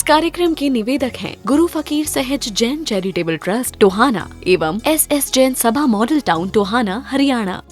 इस कार्यक्रम के निवेदक हैं गुरु फकीर सहज जैन चैरिटेबल ट्रस्ट टोहाना एवं SS जैन सभा मॉडल टाउन टोहाना हरियाणा।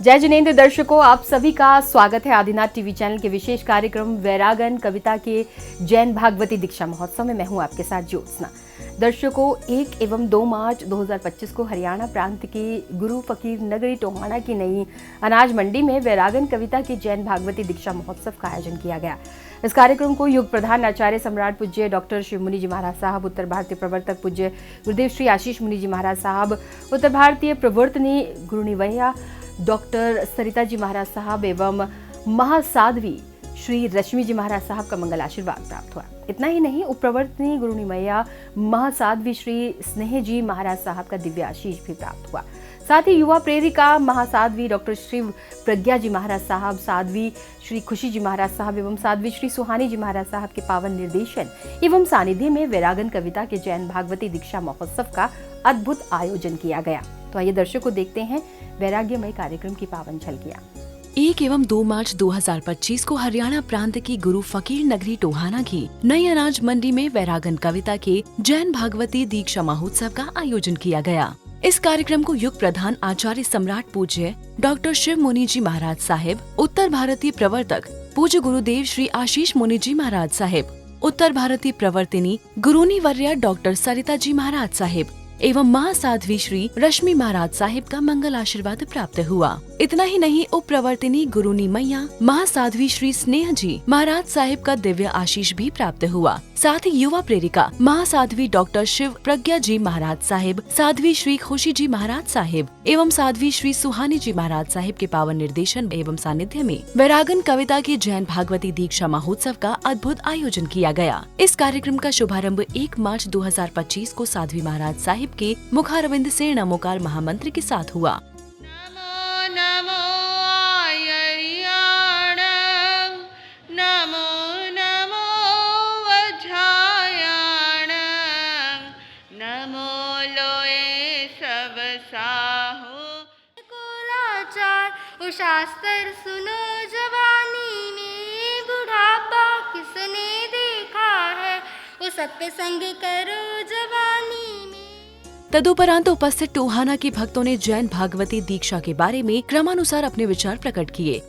जय जिनेंद्र दर्शकों, आप सभी का स्वागत है आदिनाथ टीवी चैनल के विशेष कार्यक्रम वैरागन कविता के जैन भागवती दीक्षा महोत्सव में। मैं हूं आपके साथ ज्योत्सना। दर्शकों, 1 एवं 2 मार्च 2025 को हरियाणा प्रांत के गुरु फकीर नगरी टोहाना की नई अनाज मंडी में वैरागन कविता के जैन भागवती दीक्षा महोत्सव का आयोजन किया गया। इस कार्यक्रम को युग प्रधान आचार्य सम्राट पूज्य डॉक्टर शिव मुनि जी महाराज साहब, उत्तर भारतीय प्रवर्तक पूज्य गुरुदेव श्री आशीष मुनि जी महाराज साहब, उत्तर भारतीय प्रवर्तनी गुरुनिवैया डॉक्टर सरिता जी महाराज साहब एवं महासाध्वी श्री रश्मि जी महाराज साहब का मंगल आशीर्वाद प्राप्त हुआ। इतना ही नहीं, उपप्रवर्तनी गुरुनिमैया महासाध्वी श्री स्नेह जी महाराज साहब का दिव्य आशीष भी प्राप्त हुआ। साथ ही युवा प्रेरिका महासाध्वी डॉक्टर श्री प्रज्ञा जी महाराज साहब, साध्वी श्री खुशी जी महाराज साहब एवं साध्वी श्री सुहानी जी महाराज साहब के पावन निर्देशन एवं सानिध्य में वैरागन कविता के जैन भागवती दीक्षा महोत्सव का अद्भुत आयोजन किया गया। तो आइए दर्शकों देखते हैं वैराग्यमय कार्यक्रम की पावन झलकियां। 1 एवं 2 मार्च 2025 को हरियाणा प्रांत की गुरु फकीर नगरी टोहाना की नई अनाज मंडी में वैरागन कविता के जैन भागवती दीक्षा महोत्सव का आयोजन किया गया। इस कार्यक्रम को युग प्रधान आचार्य सम्राट पूज्य डॉक्टर शिव मुनि जी महाराज साहिब, उत्तर भारतीय प्रवर्तक पूज्य गुरुदेव श्री आशीष मुनि जी महाराज साहिब, उत्तर भारतीय प्रवर्तिनी गुरुनिवर्या डॉक्टर सरिता जी महाराज साहिब एवं महासाध्वी श्री रश्मि महाराज साहिब का मंगल आशीर्वाद प्राप्त हुआ। इतना ही नहीं, उप प्रवर्तिनी गुरुनिमैया महासाध्वी श्री स्नेह जी महाराज साहिब का दिव्य आशीष भी प्राप्त हुआ। साथ ही युवा प्रेरिका महासाध्वी डॉक्टर शिव प्रज्ञा जी महाराज साहिब, साध्वी श्री खुशी जी महाराज साहिब एवं साध्वी श्री सुहानी जी महाराज साहिब के पावन निर्देशन एवं सानिध्य में वैरागन कविता के जैन भागवती दीक्षा महोत्सव का अद्भुत आयोजन किया गया। इस कार्यक्रम का शुभारंभ 1 मार्च 2025 को साध्वी महाराज साहिब के मुखारविंद से नमोकार महामंत्र के साथ हुआ। शास्त्र सुनो जवानी में, बुढ़ापा किसने देखा है, वो सत्संग करो जवानी में। तदुपरांत उपस्थित टोहाना के भक्तों ने जैन भागवती दीक्षा के बारे में क्रमानुसार अपने विचार प्रकट किए।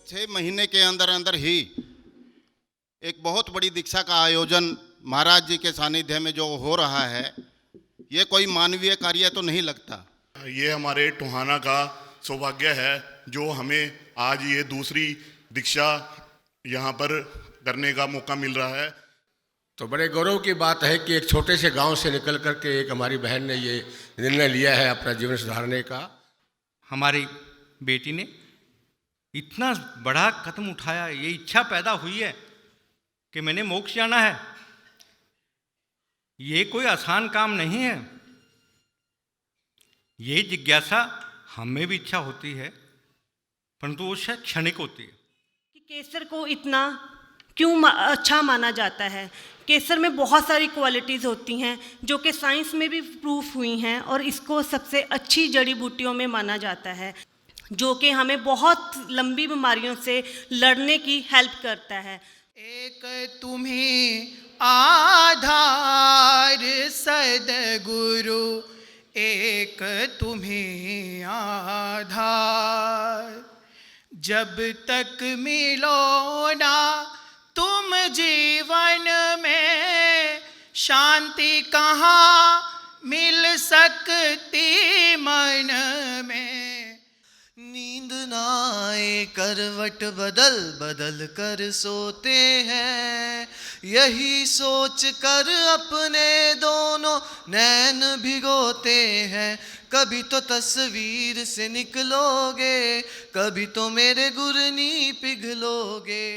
6 महीने के अंदर अंदर ही एक बहुत बड़ी दीक्षा का आयोजन महाराज जी के सानिध्य में जो हो रहा है, ये कोई मानवीय कार्य तो नहीं लगता। ये हमारे टोहाना का सौभाग्य है जो हमें आज ये दूसरी दीक्षा यहाँ पर करने का मौका मिल रहा है। तो बड़े गौरव की बात है कि एक छोटे से गांव से निकल करके एक हमारी बहन ने ये निर्णय लिया है अपना जीवन सुधारने का। हमारी बेटी ने इतना बड़ा कदम उठाया, ये इच्छा पैदा हुई है कि मैंने मोक्ष जाना है। ये कोई आसान काम नहीं है। ये जिज्ञासा हमें भी इच्छा होती है, परंतु वो शायद क्षणिक होती है। कि केसर को इतना क्यों अच्छा माना जाता है। केसर में बहुत सारी क्वालिटीज़ होती हैं जो कि साइंस में भी प्रूफ हुई हैं, और इसको सबसे अच्छी जड़ी बूटियों में माना जाता है, जो कि हमें बहुत लंबी बीमारियों से लड़ने की हेल्प करता है। एक तुम्हें आधार सद्गुरु, एक तुम्हें आधार, जब तक मिलो ना तुम जीवन में, शांति कहाँ मिल सकती मन में। नींद ना आए करवट बदल बदल कर सोते हैं, यही सोच कर अपने दोनों नैन भिगोते हैं। कभी तो तस्वीर से निकलोगे, कभी तो मेरे गुरनी पिघलोगे।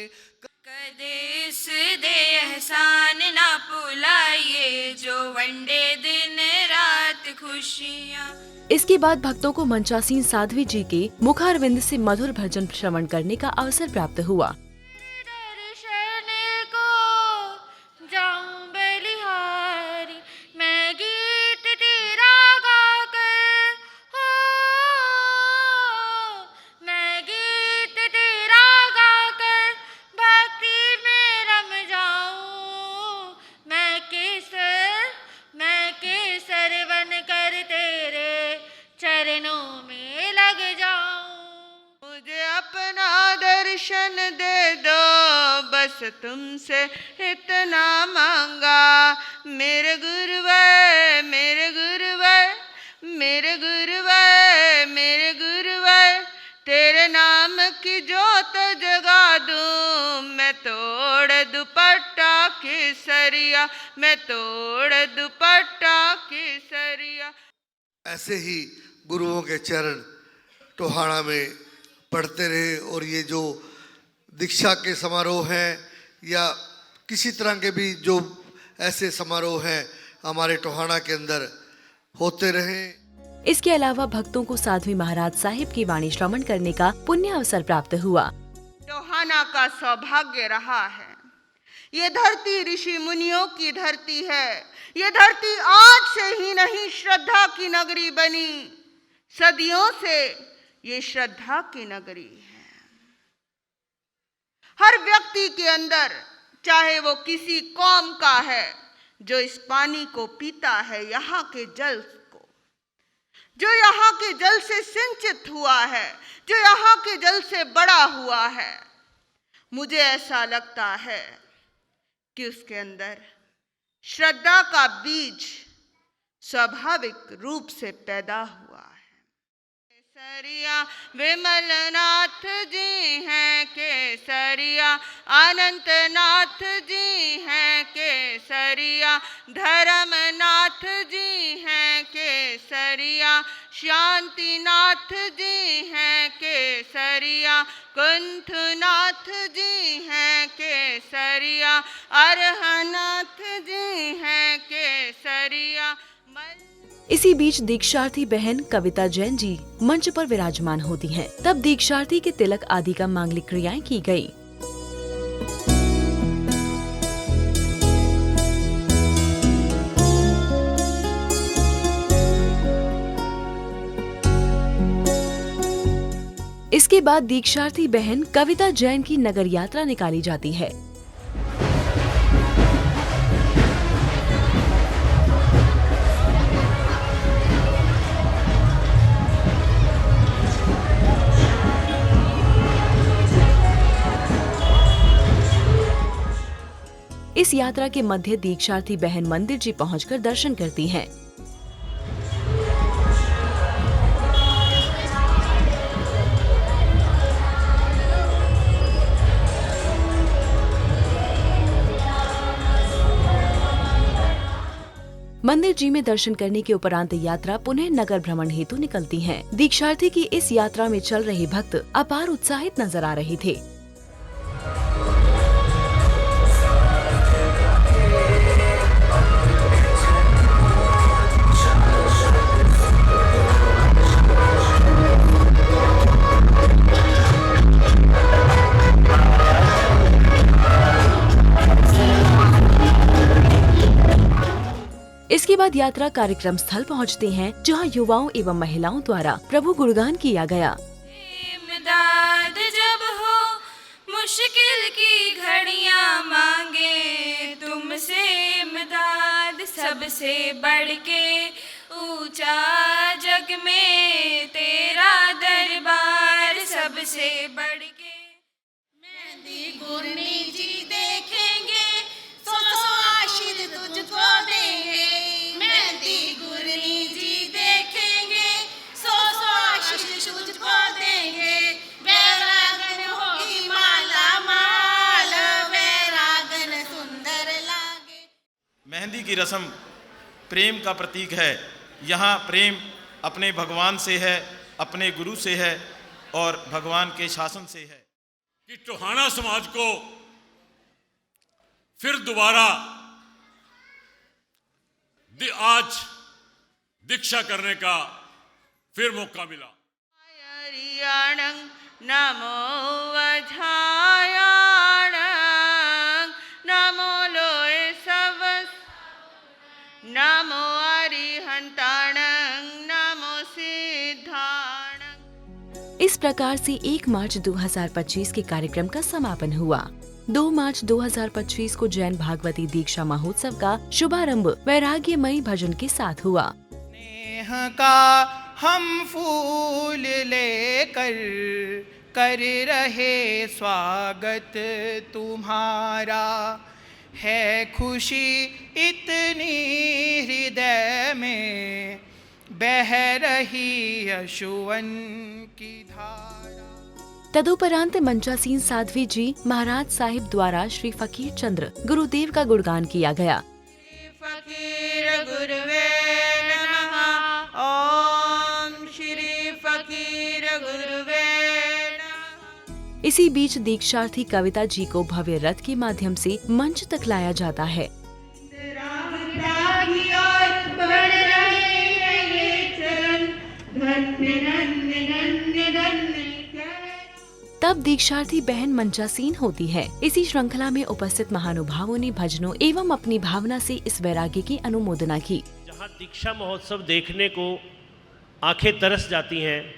कदेस दे एहसान ना भुलाइए, जो वंडे दिन रात खुशियाँ। इसके बाद भक्तों को मंचासीन साध्वी जी के मुखारविंद से मधुर भजन श्रवण करने का अवसर प्राप्त हुआ। भक्ति में रम जाऊं दर्शन दे दो, बस तुमसे इतना मांगा। मेरे गुरुवर, मेरे गुरुवर, मेरे गुरुवर, मेरे गुरुवर, तेरे नाम की जोत जगा दूं। मैं तोड़ दुपट्टा केसरिया, मैं तोड़ दुपट्टा केसरिया। ऐसे ही गुरुओं के चरण टोहाना में पढ़ते रहे और ये जो दीक्षा के समारोह हैं या किसी तरह के भी जो ऐसे समारोह हैं हमारे टोहाना के अंदर होते रहें। इसके अलावा भक्तों को साध्वी महाराज साहिब की वाणी श्रवण करने का पुण्य अवसर प्राप्त हुआ। टोहाना का सौभाग्य रहा है। ये धरती ऋषि मुनियों की धरती है। ये धरती आज से ही नहीं श्रद्धा की नगरी बनी, सदियों से ये श्रद्धा की नगरी है। हर व्यक्ति के अंदर, चाहे वो किसी कौम का है, जो इस पानी को पीता है, यहाँ के जल को, जो यहाँ के जल से सिंचित हुआ है, जो यहाँ के जल से बड़ा हुआ है, मुझे ऐसा लगता है कि उसके अंदर श्रद्धा का बीज स्वाभाविक रूप से पैदा हुआ है। केसरिया विमलनाथ जी हैं, केसरिया अनंतनाथ जी हैं, केसरिया धर्मनाथ जी हैं, केसरिया शांतिनाथ जी हैं, केसरिया कुंठनाथ जी हैं, केसरिया अरहनाथ जी हैं, केसरिया। इसी बीच दीक्षार्थी बहन कविता जैन जी मंच पर विराजमान होती हैं। तब दीक्षार्थी के तिलक आदि का मांगलिक क्रियाएं की गयी। इसके बाद दीक्षार्थी बहन कविता जैन की नगर यात्रा निकाली जाती है। इस यात्रा के मध्य दीक्षार्थी बहन मंदिर जी पहुंचकर दर्शन करती हैं। मंदिर जी में दर्शन करने के उपरांत यात्रा पुनः नगर भ्रमण हेतु निकलती है। दीक्षार्थी की इस यात्रा में चल रहे भक्त अपार उत्साहित नजर आ रहे थे। इसके बाद यात्रा कार्यक्रम स्थल पहुंचते हैं, जहां युवाओं एवं महिलाओं द्वारा प्रभु गुणगान किया गया। इमदाद जब हो मुश्किल की घड़ियां मांगे, तुमसे इमदाद सबसे बढ़ के ऊंचा जग में तेरा दरबार सबसे बढ़ के। मेहंदी गुरनी जी देखेंगे, सौ सौ आशीष तुझको देंगे। मेहंदी गुरनी जी देखेंगे, सौ सौ आशीष तुझको देंगे। वैरागन होगी माला माल, वैरागन सुंदर लागे। मेहंदी की रस्म प्रेम का प्रतीक है। यहाँ प्रेम अपने भगवान से है, अपने गुरु से है और भगवान के शासन से है। कि टोहाना समाज को फिर दोबारा आज दीक्षा करने का फिर मौका मिला। नमो वझायाणं, नमो लोए सवस, नमो अरिहंताणं, नमो सिद्धाणं। इस प्रकार से 1 मार्च 2025 के कार्यक्रम का समापन हुआ। 2 मार्च 2025 को जैन भागवती दीक्षा महोत्सव का शुभारंभ वैराग्यमयी भजन के साथ हुआ। स्नेह का हम फूल लेकर कर रहे स्वागत तुम्हारा। है खुशी इतनी हृदय में, बह रही यशुवन की धारा। तदुपरांत मंचासीन साध्वी जी महाराज साहिब द्वारा श्री फकीर चंद्र गुरुदेव का गुणगान किया गया। फकीर गुरुवे नमः, ओम श्री फकीर गुरुवे नमः। इसी बीच दीक्षार्थी कविता जी को भव्य रथ के माध्यम से मंच तक लाया जाता है। तब दीक्षार्थी बहन मंचासीन होती है। इसी श्रृंखला में उपस्थित महानुभावों ने भजनों एवं अपनी भावना से इस वैराग्य की अनुमोदना की। जहाँ दीक्षा महोत्सव देखने को आंखें तरस जाती हैं,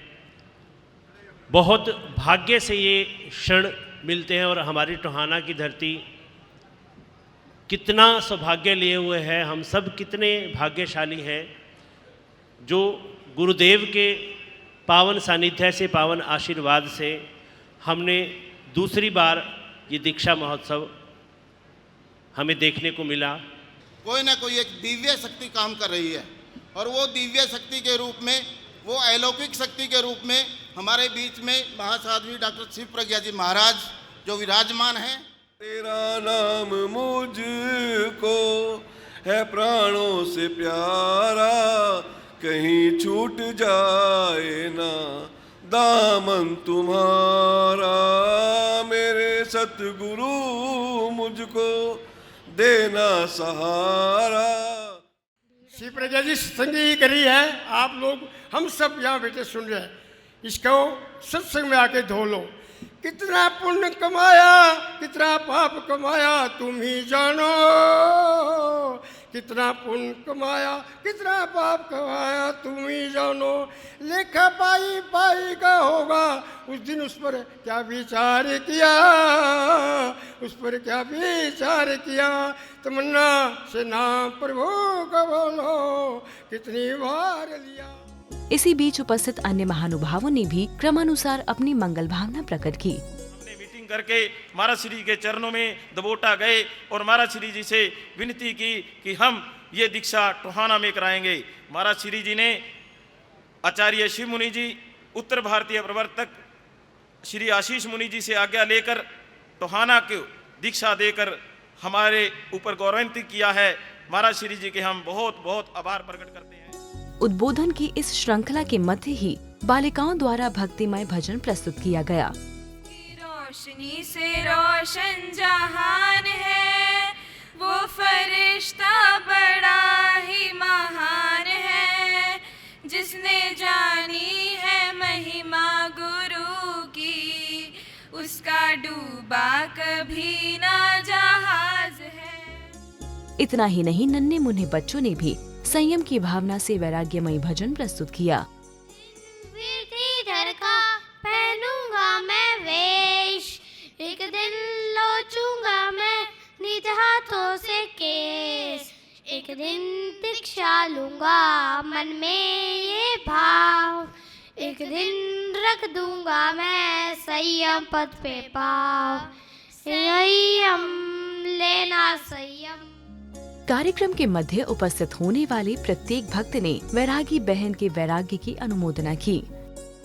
बहुत भाग्य से ये क्षण मिलते हैं। और हमारी टोहाना की धरती कितना सौभाग्य लिए हुए है, हम सब कितने भाग्यशाली हैं जो गुरुदेव के पावन सानिध्य से, पावन आशीर्वाद से हमने दूसरी बार ये दीक्षा महोत्सव हमें देखने को मिला। कोई ना कोई एक दिव्य शक्ति काम कर रही है, और वो दिव्य शक्ति के रूप में, वो अलौकिक शक्ति के रूप में हमारे बीच में महासाध्वी डॉक्टर शिव प्रज्ञा जी महाराज जो विराजमान हैं। तेरा नाम मुझको है प्राणों से प्यारा, कहीं छूट जाए ना दामन तुम्हारा। मेरे सतगुरु मुझको देना सहारा। शिव प्रज्ञा जी सत्संग ही करी है, आप लोग हम सब यहाँ बैठे सुन रहे हैं। इसको सत्संग में आके धो लो। कितना पुण्य कमाया, कितना पाप कमाया तुम ही जानो। कितना पुण्य कमाया, कितना पाप कमाया तुम ही जानो। लेखा पाई पाई का होगा उस दिन, उस पर क्या विचार किया, उस पर क्या विचार किया। तमन्ना से नाम प्रभु का बोलो, कितनी बार लिया। इसी बीच उपस्थित अन्य महानुभावों ने भी क्रमानुसार अपनी मंगल भावना प्रकट की। हमने मीटिंग करके महाराज श्री के चरणों में दबोटा गए और महाराज श्री जी से विनती की कि हम ये दीक्षा टोहाना में कराएंगे। महाराज श्री जी ने आचार्य शिव मुनि जी, उत्तर भारतीय प्रवर्तक श्री आशीष मुनि जी से आज्ञा लेकर टोहाना को दीक्षा देकर हमारे ऊपर गौरवान्वित किया है। महाराज श्री जी के हम बहुत बहुत आभार प्रकट करते हैं। उद्बोधन की इस श्रृंखला के मध्य ही बालिकाओं द्वारा भक्तिमय भजन प्रस्तुत किया गया। रोशनी से रोशन जहान है, वो फरिश्ता बड़ा ही महान है, जिसने जानी है महिमा गुरु की, उसका डूबा कभी ना जहाज है। इतना ही नहीं, नन्हे मुन्ने बच्चों ने भी संयम की भावना से वैराग्यमयी भजन प्रस्तुत किया। धर का पहनूंगा मैं वेश, एक दिन लोचूंगा मैं निज हाथों से केस, एक दिन दीक्षा लूंगा मन में ये भाव, एक दिन रख दूंगा मैं संयम पद पे पाव, संयम लेना संयम। कार्यक्रम के मध्य उपस्थित होने वाले प्रत्येक भक्त ने वैरागी बहन के वैराग्य की अनुमोदना की।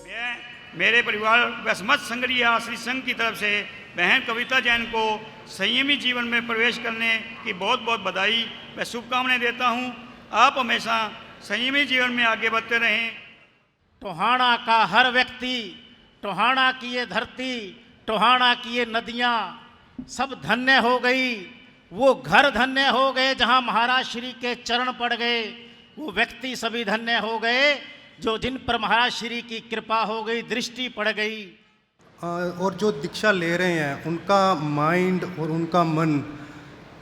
मैं मेरे परिवार वसमत संग्रिया श्री संघ की तरफ से बहन कविता जैन को संयमी जीवन में प्रवेश करने की बहुत बहुत बधाई व शुभकामनाएं देता हूं। आप हमेशा संयमी जीवन में आगे बढ़ते रहें। टोहाना का हर व्यक्ति, टोहाना की ये धरती, टोहाना की ये नदियाँ सब धन्य हो गई। वो घर धन्य हो गए जहाँ महाराज श्री के चरण पड़ गए। वो व्यक्ति सभी धन्य हो गए जो जिन पर महाराज श्री की कृपा हो गई, दृष्टि पड़ गई। और जो दीक्षा ले रहे हैं उनका माइंड और उनका मन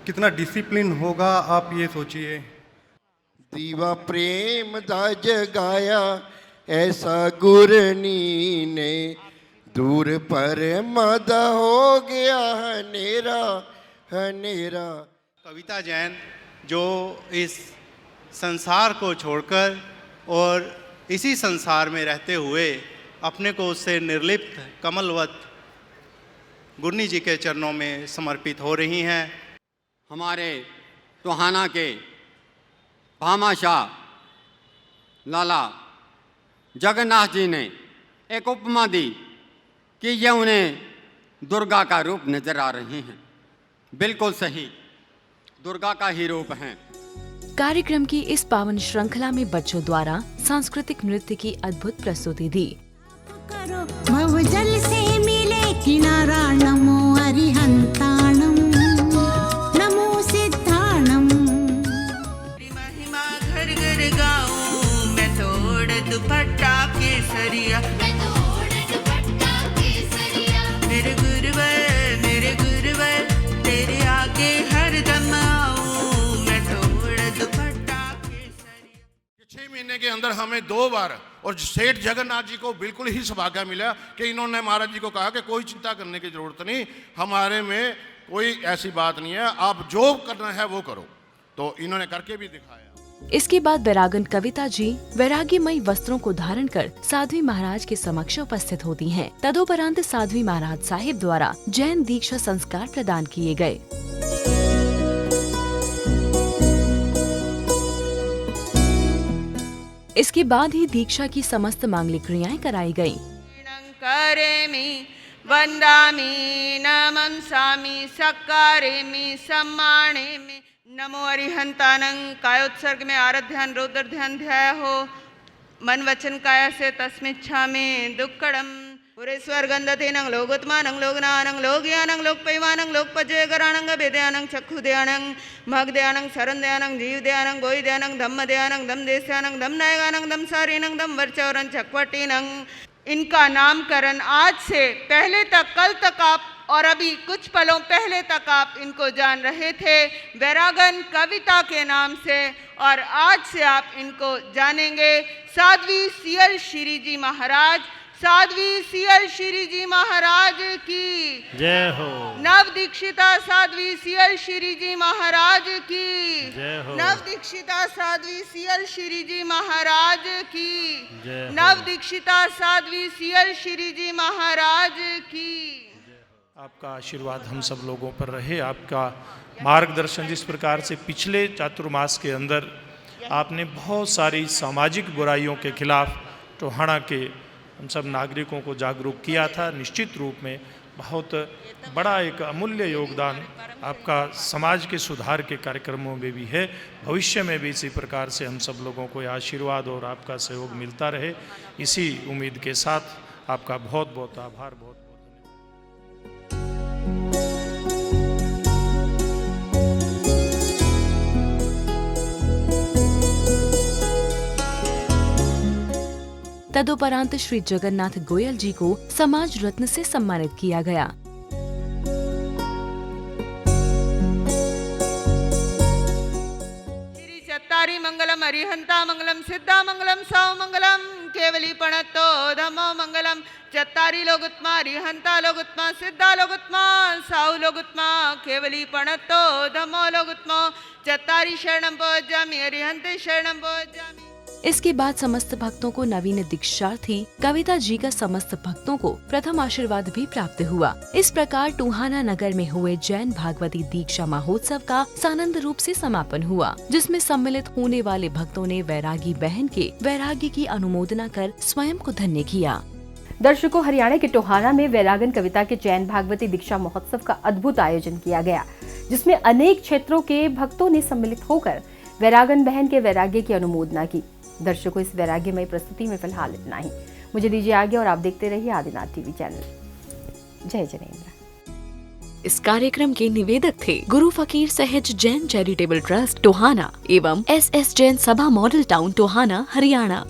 कितना डिसिप्लिन होगा, आप ये सोचिए। दीवा प्रेम दा जगाया ऐसा गुरनी ने, दूर पर मदा हो गया हनेरा हनेरा। कविता जैन जो इस संसार को छोड़कर और इसी संसार में रहते हुए अपने को उससे निर्लिप्त कमलवत गुरनी जी के चरणों में समर्पित हो रही हैं। हमारे टोहाना के भामाशाह लाला जगन्नाथ जी ने एक उपमा दी कि ये उन्हें दुर्गा का रूप नजर आ रही हैं। बिल्कुल सही, दुर्गा का ही रूप हैं। कार्यक्रम की इस पावन श्रृंखला में बच्चों द्वारा सांस्कृतिक नृत्य की अद्भुत प्रस्तुति दी। भवजल से मिले किनारा, नमो अरिहंताणम, नमो सिद्धाणम। महिमा घर घर गाऊं मैं, तोड़ दुपट्टा केसरिया, मेरे गुरुवर तेरे आगे हर दम आऊं मैं, तोड़ दुपट्टा केसरिया। 6 महीने के अंदर हमें 2 बार, और सेठ जगन्नाथ जी को बिल्कुल ही सौभाग्य मिला कि इन्होंने महाराज जी को कहा कि कोई चिंता करने की जरूरत नहीं, हमारे में कोई ऐसी बात नहीं है, आप जो करना है वो करो। तो इन्होंने करके भी दिखाया। इसके बाद वैरागन कविता जी वैराग्यमयी वस्त्रों को धारण कर साध्वी महाराज के समक्ष उपस्थित होती हैं। तदोपरांत साध्वी महाराज साहिब द्वारा जैन दीक्षा संस्कार प्रदान किए गए। इसके बाद ही दीक्षा की समस्त मांगलिक क्रियाएं कराई गयी। करेमि वंदामि नमंसामि सकारेमि सम्मानेमि, नमो अरिहंतानं। कायोत्सर्ग में आरत ध्यान, रौद्र ध्यान ध्याय हो। मन वचन काया से तस्मिच्छामि दुक्कड़म। पुरेश्वर गंधतेनं लोगोत्मानं लोगनानं लोकयानं लोकपैवानं लोकपजयकरानं वेदयानं चक्षुदयानं मगदयानं शरणदयानं जीवदयानं गोविदयानं धम्मदयानं धम्मदेशानं धम्मनायकानं धम्मसारीनं धम्मवर्चौरं चक्वटीनं। इनका नामकरण आज से पहले तक, कल तक आप और अभी कुछ पलों पहले तक आप इनको जान रहे थे वैरागन कविता के नाम से, और आज से आप इनको जानेंगे। साध्वी सीएल श्री जी महाराज, साध्वी सीएल श्री जी महाराज की जय हो। नव दीक्षिता साध्वी सीएल श्री जी महाराज की जय हो। नव दीक्षिता साध्वी सीएल श्री जी महाराज की जय हो। नव दीक्षिता साध्वी सीएल श्री जी महाराज की। आपका आशीर्वाद हम सब लोगों पर रहे, आपका मार्गदर्शन। जिस प्रकार से पिछले चातुर्मास के अंदर आपने बहुत सारी सामाजिक बुराइयों के खिलाफ टोहाना के हम सब नागरिकों को जागरूक किया था, निश्चित रूप में बहुत बड़ा एक अमूल्य योगदान आपका समाज के सुधार के कार्यक्रमों में भी है। भविष्य में भी इसी प्रकार से हम सब लोगों को आशीर्वाद और आपका सहयोग मिलता रहे, इसी उम्मीद के साथ आपका बहुत बहुत आभार। बहुत तदोपरांत श्री जगन्नाथ गोयल जी को समाज रत्न से सम्मानित किया गया। श्री चत्तारी मंगलम अरिहंता मंगलम सिद्धा मंगलम साव मंगलम केवली पणतो धमो मंगलम। चत्तारी लोगुत्मा अरिहंता लोगुत्मा सिद्धा लोगुत्मा साव लोगुत्मा केवली पणतो धमो लोगुत्मा। चत्तारी शरणम पहुंचामि अरिहंते शरणम पहुंचामि। इसके बाद समस्त भक्तों को नवीन दीक्षार्थी कविता जी का समस्त भक्तों को प्रथम आशीर्वाद भी प्राप्त हुआ। इस प्रकार टोहाना नगर में हुए जैन भागवती दीक्षा महोत्सव का सानंद रूप से समापन हुआ, जिसमें सम्मिलित होने वाले भक्तों ने वैरागी बहन के वैराग्य की अनुमोदना कर स्वयं को धन्य किया। दर्शकों, हरियाणा के टोहाना में वैरागन कविता के जैन भागवती दीक्षा महोत्सव का अद्भुत आयोजन किया गया, जिसमें अनेक क्षेत्रों के भक्तों ने सम्मिलित होकर वैरागन बहन के वैराग्य की अनुमोदना की। दर्शकों, इस वैराग्यमय प्रस्तुति में फिलहाल इतना ही। मुझे दीजिए आगे और आप देखते रहिए आदिनाथ टीवी चैनल। जय जनेन्द्र। इस कार्यक्रम के निवेदक थे गुरु फकीर सहज जैन चैरिटेबल ट्रस्ट टोहाना एवं SS जैन सभा मॉडल टाउन टोहाना हरियाणा।